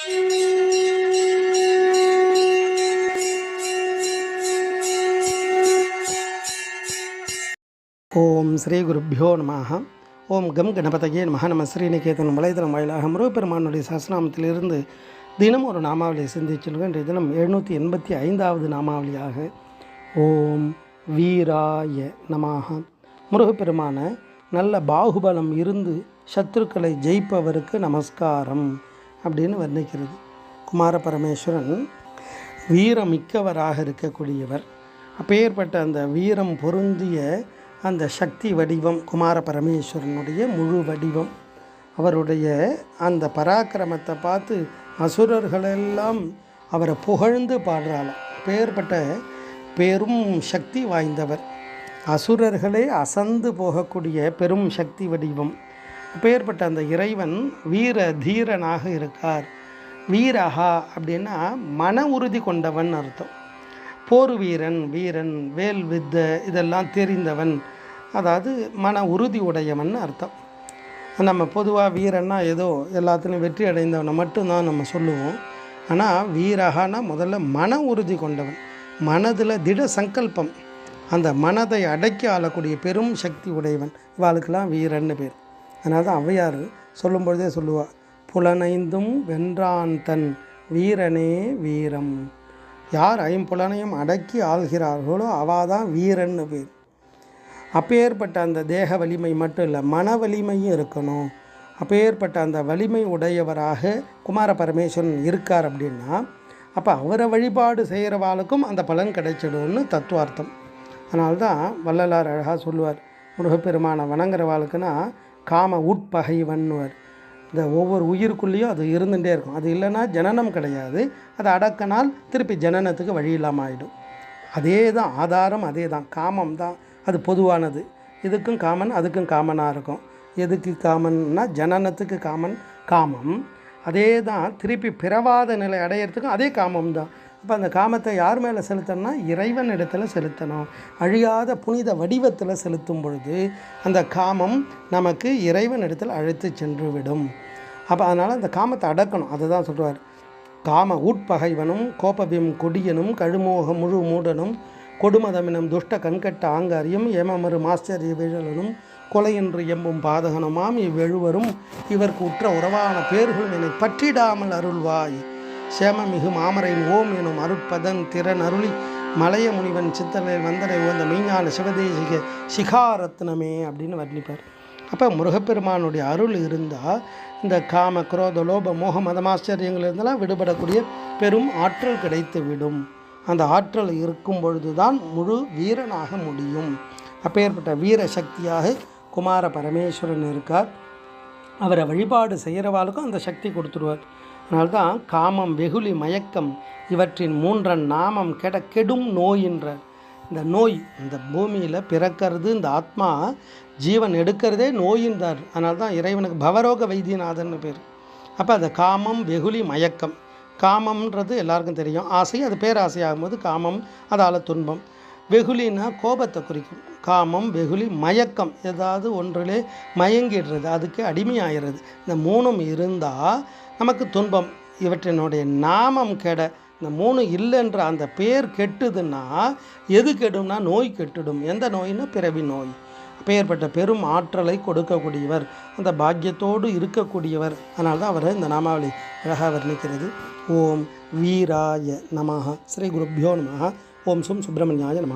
ஓம் ஸ்ரீ குருப்பியோ நமஹ. ஓம் கம் கணபதயே நமஹ. நம்ம ஸ்ரீநிகேதன் வலைதளம் வாயிலாக முருகப்பெருமானுடைய சஹஸ்ரநாமத்திலிருந்து தினம் ஒரு நாமாவளியை சிந்திச்சுருக்கோம். இன்றைய தினம் 785வது நாமாவளியாக ஓம் வீராய நமஹ. முருகப்பெருமான நல்ல பாகுபலம் இருந்து சத்துருக்களை ஜெயிப்பவருக்கு நமஸ்காரம் அப்படின்னு வர்ணிக்கிறது. குமார பரமேஸ்வரன் வீரமிக்கவராக இருக்கக்கூடியவர். அப்பேற்பட்ட அந்த வீரம் பொருந்திய அந்த சக்தி வடிவம் குமார பரமேஸ்வரனுடைய முழு வடிவம். அவருடைய அந்த பராக்கிரமத்தை பார்த்து அசுரர்களெல்லாம் அவரை புகழ்ந்து பாடுறாளாம். அப்பேற்பட்ட பெரும் சக்தி வாய்ந்தவர், அசுரர்களே அசந்து போகக்கூடிய பெரும் சக்தி வடிவம். அப்பேற்பட்ட அந்த இறைவன் வீர தீரனாக இருக்கார். வீரஹா அப்படின்னா மன உறுதி கொண்டவன் அர்த்தம். போர் வீரன், வீரன், வேல் வித்த இதெல்லாம் தெரிந்தவன், அதாவது மன உறுதி உடையவன் அர்த்தம். நம்ம பொதுவாக வீரன்னா ஏதோ எல்லாத்துலேயும் வெற்றி அடைந்தவனை மட்டும்தான் நம்ம சொல்லுவோம். ஆனால் வீரகானா முதல்ல மன உறுதி கொண்டவன், மனதில் திட சங்கல்பம், அந்த மனதை அடக்கி ஆளக்கூடிய பெரும் சக்தி உடையவன். இவாளுக்கெல்லாம் வீரன்னு பேர். அதனால தான் ஔவையார் சொல்லும்பொழுதே சொல்லுவாள், புலனைந்தும் வென்றான் தன் வீரனே வீரம். யார் ஐம்புலனையும் அடக்கி ஆள்கிறார்களோ அவள் தான் வீரன்னு பேர். அப்பேற்பட்ட அந்த தேக வலிமை மட்டும் இல்லை, மன வலிமையும் இருக்கணும். அப்பேற்பட்ட அந்த வலிமை உடையவராக குமார பரமேஸ்வரன் இருக்கார் அப்படின்னா அப்போ அவரை வழிபாடு செய்கிறவாளுக்கும் அந்த பலன் கிடைச்சிடும்னு தத்துவார்த்தம். அதனால்தான் வள்ளலார் அழகாக சொல்லுவார், முருகப்பெருமானை வணங்குறவாளுக்குன்னா காம உட்பகைவன்னுவார். இந்த ஒவ்வொரு உயிருக்குள்ளேயும் அது இருந்துகிட்டே இருக்கும். அது இல்லைன்னா ஜனனம் கிடையாது. அதை அடக்கினால் திருப்பி ஜனனத்துக்கு வழி இல்லாமல் ஆகிடும். அதே தான் ஆதாரம், அதே தான் காமம் தான். அது பொதுவானது. இதுக்கும் காமன், அதுக்கும் காமனாக இருக்கும். எதுக்கு காமன்னா ஜனனத்துக்கு காமன் காமம். அதே தான் திருப்பி பிறவாத நிலை அடையிறதுக்கும் அதே காமம் தான். அப்போ அந்த காமத்தை யார் மேலே செலுத்தணும்னா இறைவன் இடத்துல செலுத்தணும். அழியாத புனித வடிவத்தில் செலுத்தும் பொழுது அந்த காமம் நமக்கு இறைவன் இடத்தில் அழைத்து சென்று விடும். அப்போ அதனால் அந்த காமத்தை அடக்கணும். அதுதான் சொல்கிறார், காம உட்பகைவனும் கோபவியும் கொடியனும் கழுமோக முழு மூடனும் கொடுமதமினம் துஷ்ட கண்கட்ட ஆங்காரியம் ஏமமரு மாஸ்டரிய விழலனும் கொலையென்று எம்பும் பாதகனுமாம் இவ்வெழுவரும் இவருக்கு உற்ற உறவான பேர்களும் என்னை பற்றிடாமல் அருள்வாய். சேமமிகு மாமரையின் ஓம் எனும் அருட்பதன் திறன் அருளி மலைய முனிவன் சித்தனில் வந்தனை உந்த மெய்ஞான சிவதேசிக சிகாரத்னமே அப்படின்னு வர்ணிப்பார். அப்போ முருகப்பெருமானுடைய அருள் இருந்தால் இந்த காம குரோத லோப மோக மதமாச்சரியங்கள் இருந்தெல்லாம் விடுபடக்கூடிய பெரும் ஆற்றல் கிடைத்து விடும். அந்த ஆற்றல் இருக்கும் பொழுது தான் முழு வீரனாக முடியும். அப்பேற்பட்ட வீர சக்தியாக குமார பரமேஸ்வரன் இருக்கார். அவரை வழிபாடு செய்கிறவாளுக்கும் அந்த சக்தி கொடுத்துருவார். அதனால்தான் காமம் வெகுளி மயக்கம் இவற்றின் மூன்றன் நாமம் கெடும் நோயின்றார். இந்த நோய், இந்த பூமியில் பிறக்கிறது, இந்த ஆத்மா ஜீவன் எடுக்கிறதே நோயின்றார். அதனால தான் இறைவனுக்கு பவரோக வைத்தியநாதன்னு பேர். அப்போ அந்த காமம் வெகுளி மயக்கம், காமம்ன்றது எல்லாருக்கும் தெரியும், ஆசை. அது பேராசை ஆகும்போது காமம், அதால் துன்பம். வெகுளின்னா கோபத்தை குறிக்கும். காமம் வெகுளி மயக்கம், ஏதாவது ஒன்றிலே மயங்கிடுறது, அதுக்கு அடிமையாகிறது. இந்த மூணும் இருந்தால் நமக்கு துன்பம். இவற்றினுடைய நாமம் கெட, இந்த மூணு இல்லைன்ற அந்த பேர் கெட்டுதுன்னா எது கெடும்னா நோய் கெட்டுடும். எந்த நோயின்னா பிறவி நோய். அப்பேற்பட்ட பெரும் ஆற்றலை கொடுக்கக்கூடியவர், அந்த பாக்கியத்தோடு இருக்கக்கூடியவர். அதனால தான் அவரை இந்த நாமாவளி அழகாக வர்ணிக்கிறது. ஓம் வீராய நமஹ. ஸ்ரீ குருப்பியோ நமஹ. ஓம் சும் சுப்பிரமணியாய நமஹ.